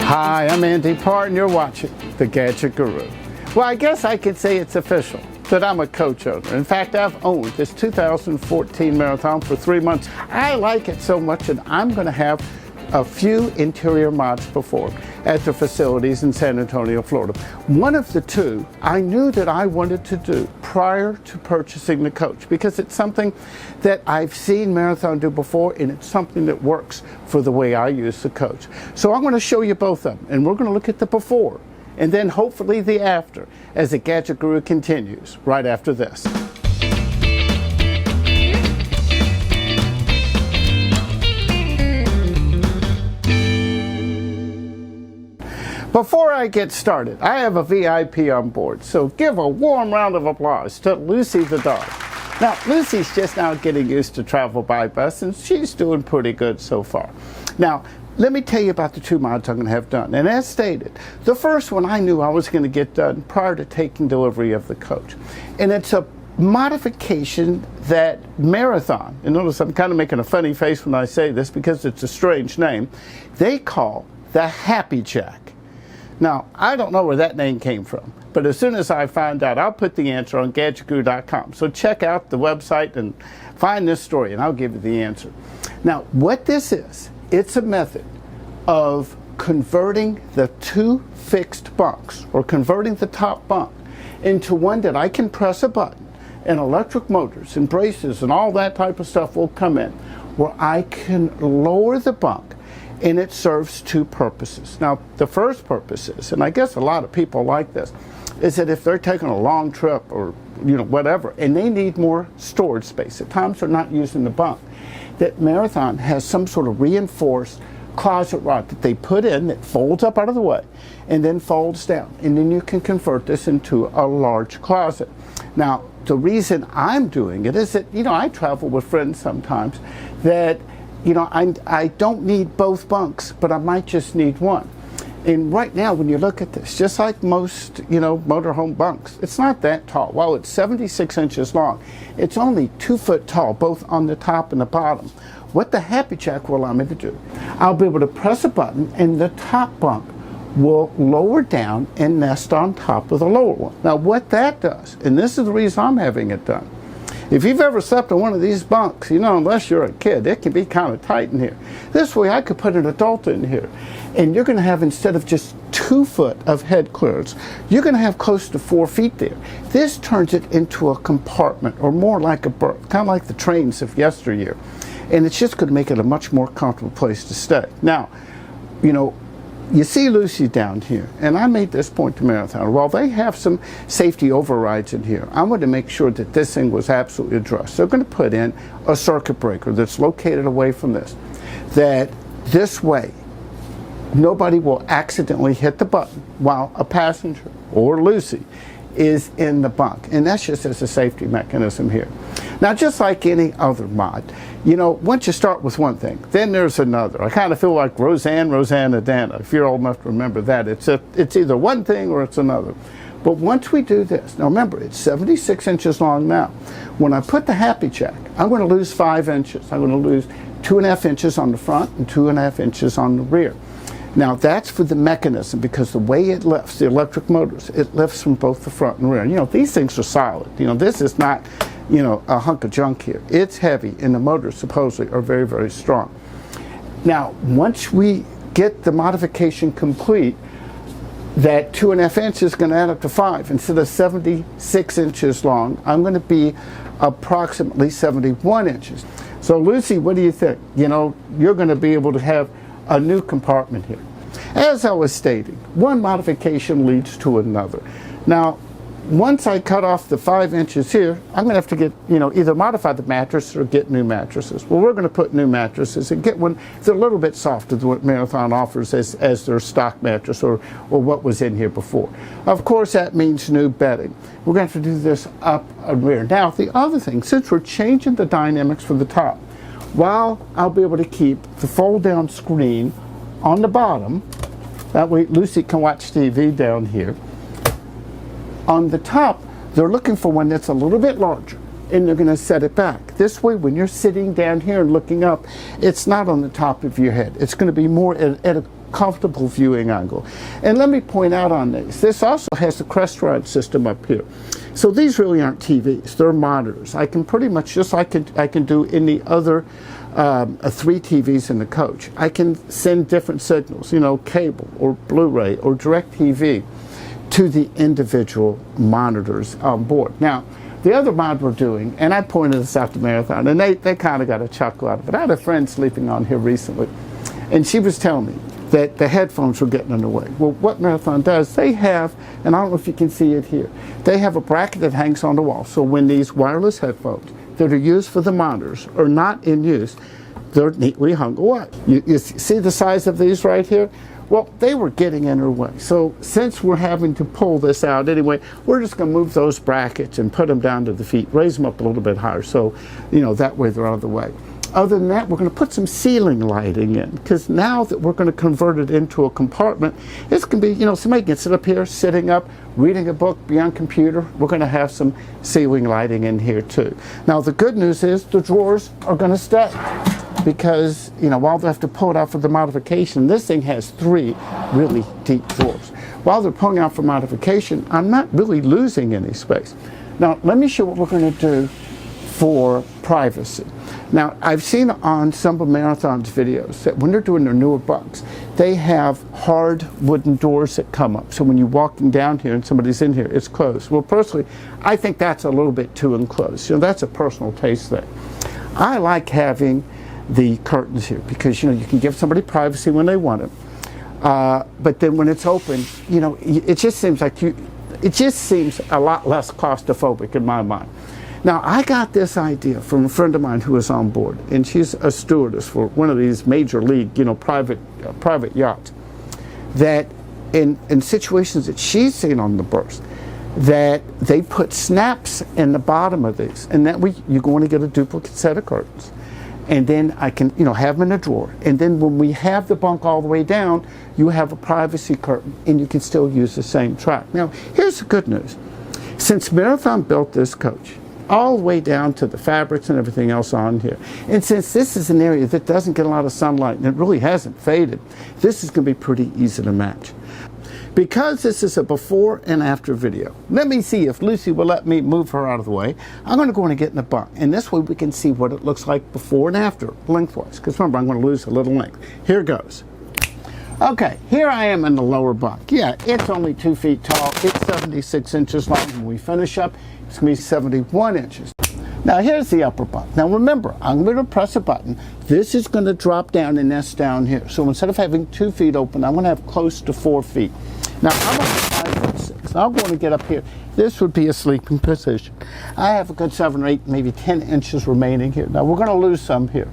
Hi, I'm Andy Parr, and you're watching The Gadget Guru. Well, I guess I could say it's official that I'm a coach owner. In fact, I've owned this 2014 Marathon for 3 months. I like it so much that I'm going to have a few interior mods performed at the facilities in San Antonio, Florida. One of the two I knew that I wanted to do prior to purchasing the coach, because it's something that I've seen Marathon do before, and it's something that works for the way I use the coach. So I'm going to show you both of them, and we're going to look at the before and then hopefully the after as the Gadget Guru continues right after this. Before I get started, I have a VIP on board, so give a warm round of applause to Lucy the dog. Now, Lucy's just now getting used to travel by bus, and she's doing pretty good so far. Now, let me tell you about the two mods I'm going to have done. And as stated, the first one I knew I was going to get done prior to taking delivery of the coach. And it's a modification that Marathon, and notice I'm kind of making a funny face when I say this because it's a strange name, they call the Happy Jack. Now, I don't know where that name came from, but as soon as I find out, I'll put the answer on gadgetguru.com. So check out the website and find this story, and I'll give you the answer. Now, what this is, it's a method of converting the two fixed bunks, or converting the top bunk, into one that I can press a button, and electric motors and braces and all that type of stuff will come in, where I can lower the bunk. And it serves two purposes. Now, the first purpose is, and I guess a lot of people like this, is that if they're taking a long trip or whatever, and they need more storage space, at times they're not using the bunk, that Marathon has some sort of reinforced closet rod that they put in that folds up out of the way and then folds down, and then you can convert this into a large closet. Now, the reason I'm doing it is that I travel with friends sometimes that I don't need both bunks, but I might just need one. And right now, when you look at this, just like most, motorhome bunks, it's not that tall. While it's 76 inches long, it's only 2 foot tall, both on the top and the bottom. What the Happy Jack will allow me to do, I'll be able to press a button, and the top bunk will lower down and nest on top of the lower one. Now, what that does, and this is the reason I'm having it done, if you've ever slept in one of these bunks, unless you're a kid, it can be kind of tight in here. This way I could put an adult in here, and you're going to have, instead of just 2 foot of head clearance, you're going to have close to 4 feet there. This turns it into a compartment, or more like a berth, kind of like the trains of yesteryear. And it's just going to make it a much more comfortable place to stay. Now, you see Lucy down here, and I made this point to Marathon. While they have some safety overrides in here, I wanted to make sure that this thing was absolutely addressed. They're going to put in a circuit breaker that's located away from this, that this way nobody will accidentally hit the button while a passenger or Lucy is in the bunk. And that's just as a safety mechanism here. Now, just like any other mod, once you start with one thing, then there's another. I kind of feel like Roseanne Adana, if you're old enough to remember that. It's either one thing or it's another. But once we do this, now remember, it's 76 inches long now. When I put the Happy Jack, I'm going to lose 5 inches. I'm going to lose 2.5 inches on the front and 2.5 inches on the rear. Now, that's for the mechanism, because the way it lifts, the electric motors, it lifts from both the front and rear. These things are solid. This is not, a hunk of junk here. It's heavy, and the motors supposedly are very, very strong. Now, once we get the modification complete, that 2.5 inches is going to add up to 5. Instead of 76 inches long, I'm going to be approximately 71 inches. So, Lucy, what do you think? You're going to be able to have a new compartment here. As I was stating, one modification leads to another. Now, once I cut off the 5 inches here, I'm going to have to get, either modify the mattress or get new mattresses. Well, we're going to put new mattresses and get one that's a little bit softer than what Marathon offers as their stock mattress or what was in here before. Of course, that means new bedding. We're going to have to do this up and rear. Now, the other thing, since we're changing the dynamics for the top, while I'll be able to keep the fold-down screen on the bottom, that way Lucy can watch TV down here. On the top, they're looking for one that's a little bit larger, and they're going to set it back. This way, when you're sitting down here and looking up, it's not on the top of your head. It's going to be more at a comfortable viewing angle. And let me point out on these, this also has the crest ride system up here. So these really aren't TVs, they're monitors. I can pretty much, just like I can do in the other 3 TVs in the coach, I can send different signals, you know, cable or Blu-ray or DirecTV to the individual monitors on board. Now, the other mod we're doing, and I pointed this out to Marathon, and they kind of got a chuckle out of it. I had a friend sleeping on here recently, and she was telling me that the headphones were getting in the way. Well, what Marathon does, they have, and I don't know if you can see it here, they have a bracket that hangs on the wall. So when these wireless headphones that are used for the monitors are not in use, they're neatly hung away. You see the size of these right here? Well, they were getting in her way. So since we're having to pull this out anyway, we're just going to move those brackets and put them down to the feet, raise them up a little bit higher, so, you know, that way they're out of the way. Other than that, we're going to put some ceiling lighting in, because now that we're going to convert it into a compartment, it's going to be, you know, somebody can sit up here, sitting up, reading a book, be on computer. We're going to have some ceiling lighting in here too. Now, the good news is the drawers are going to stay, because, you know, while they have to pull it out for the modification, this thing has 3 really deep drawers. While they're pulling out for modification, I'm not really losing any space. Now, let me show what we're going to do for privacy. Now, I've seen on some of Marathon's videos that when they're doing their newer bunks, they have hard wooden doors that come up. So when you're walking down here and somebody's in here, it's closed. Well, personally, I think that's a little bit too enclosed. You know, that's a personal taste thing. I like having the curtains here because, you know, you can give somebody privacy when they want it. But then when it's open, you know, it just seems like it just seems a lot less claustrophobic in my mind. Now, I got this idea from a friend of mine who was on board, and she's a stewardess for one of these major league, you know, private yachts, that in situations that she's seen on the burst, that they put snaps in the bottom of these, and that way you're going to get a duplicate set of curtains. And then I can, you know, have them in a drawer. And then when we have the bunk all the way down, you have a privacy curtain, and you can still use the same track. Now, here's the good news. Since Marathon built this coach, all the way down to the fabrics and everything else on here. And since this is an area that doesn't get a lot of sunlight and it really hasn't faded, this is going to be pretty easy to match. Because this is a before and after video, let me see if Lucy will let me move her out of the way. I'm going to go in and get in the bunk, and this way we can see what it looks like before and after, lengthwise. Because remember, I'm going to lose a little length. Here goes. Okay, here I am in the lower bunk. Yeah, it's only 2 feet tall. It's 76 inches long. When we finish up, it's going to be 71 inches. Now here's the upper bunk. Now remember, I'm going to press a button. This is going to drop down and nest down here. So instead of having 2 feet open, I'm going to have close to 4 feet. Now I'm only 5'6". I'm going to get up here. This would be a sleeping position. I have a good 7 or 8, maybe 10 inches remaining here. Now we're going to lose some here.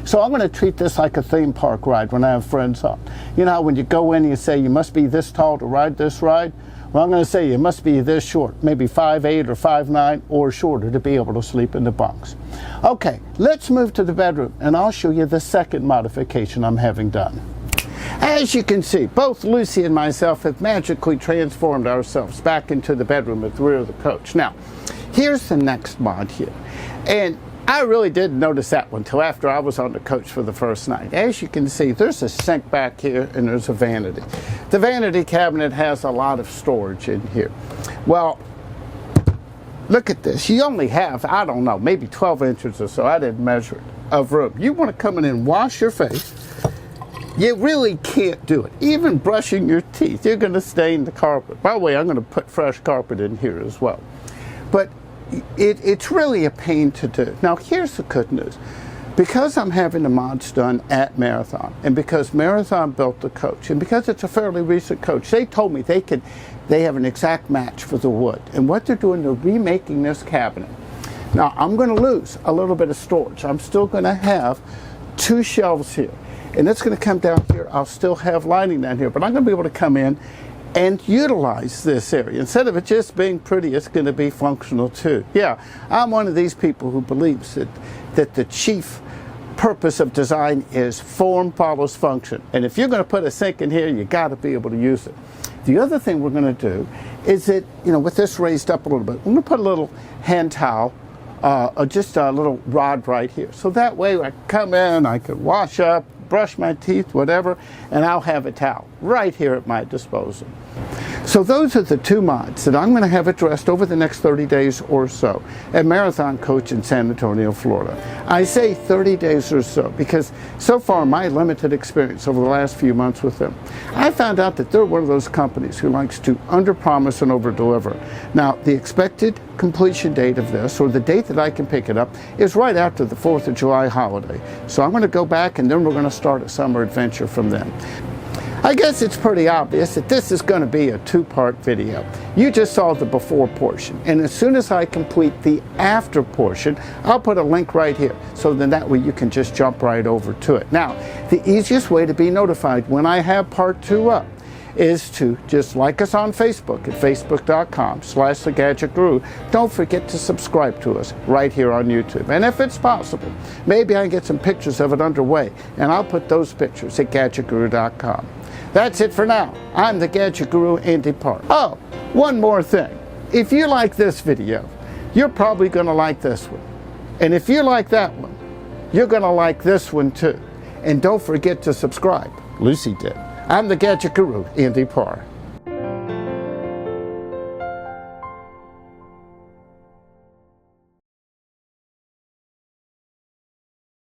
So I'm going to treat this like a theme park ride when I have friends on. You know how when you go in and you say you must be this tall to ride this ride? Well, I'm going to say you must be this short, maybe 5'8" or 5'9" or shorter to be able to sleep in the bunks. Okay, let's move to the bedroom, and I'll show you the second modification I'm having done. As you can see, both Lucy and myself have magically transformed ourselves back into the bedroom at the rear of the coach. Now, here's the next mod here. And I really didn't notice that one until after I was on the coach for the first night. As you can see, there's a sink back here and there's a vanity. The vanity cabinet has a lot of storage in here. Well, look at this. You only have, I don't know, maybe 12 inches or so, I didn't measure it, of room. You want to come in and wash your face. You really can't do it. Even brushing your teeth, you're going to stain the carpet. By the way, I'm going to put fresh carpet in here as well. But it's really a pain to do. Now, here's the good news. Because I'm having the mods done at Marathon, and because Marathon built the coach, and because it's a fairly recent coach, they told me they have an exact match for the wood. And what they're doing, they're remaking this cabinet. Now, I'm going to lose a little bit of storage. I'm still going to have 2 shelves here. And it's going to come down here. I'll still have lining down here, but I'm going to be able to come in and utilize this area. Instead of it just being pretty, it's going to be functional too. Yeah, I'm one of these people who believes that the chief purpose of design is form follows function. And if you're going to put a sink in here, you got to be able to use it. The other thing we're going to do is that, you know, with this raised up a little bit, we're going to put a little hand towel, or just a little rod right here. So that way I can come in, I can wash up, brush my teeth, whatever, and I'll have a towel right here at my disposal. So those are the two mods that I'm going to have addressed over the next 30 days or so at Marathon Coach in San Antonio, Florida. I say 30 days or so because so far my limited experience over the last few months with them, I found out that they're one of those companies who likes to underpromise and overdeliver. Now, the expected completion date of this, or the date that I can pick it up, is right after the 4th of July holiday. So I'm going to go back and then we're going to start a summer adventure from then. I guess it's pretty obvious that this is going to be a two-part video. You just saw the before portion, and as soon as I complete the after portion, I'll put a link right here, so then that way you can just jump right over to it. Now, the easiest way to be notified when I have part 2 up is to just like us on Facebook at facebook.com/thegadgetguru. Don't forget to subscribe to us right here on YouTube. And if it's possible, maybe I can get some pictures of it underway, and I'll put those pictures at gadgetguru.com. That's it for now. I'm the Gadget Guru, Andy Park. Oh, one more thing. If you like this video, you're probably going to like this one. And if you like that one, you're going to like this one too. And don't forget to subscribe. Lucy did. I'm the Gadget Guru, Andy Park.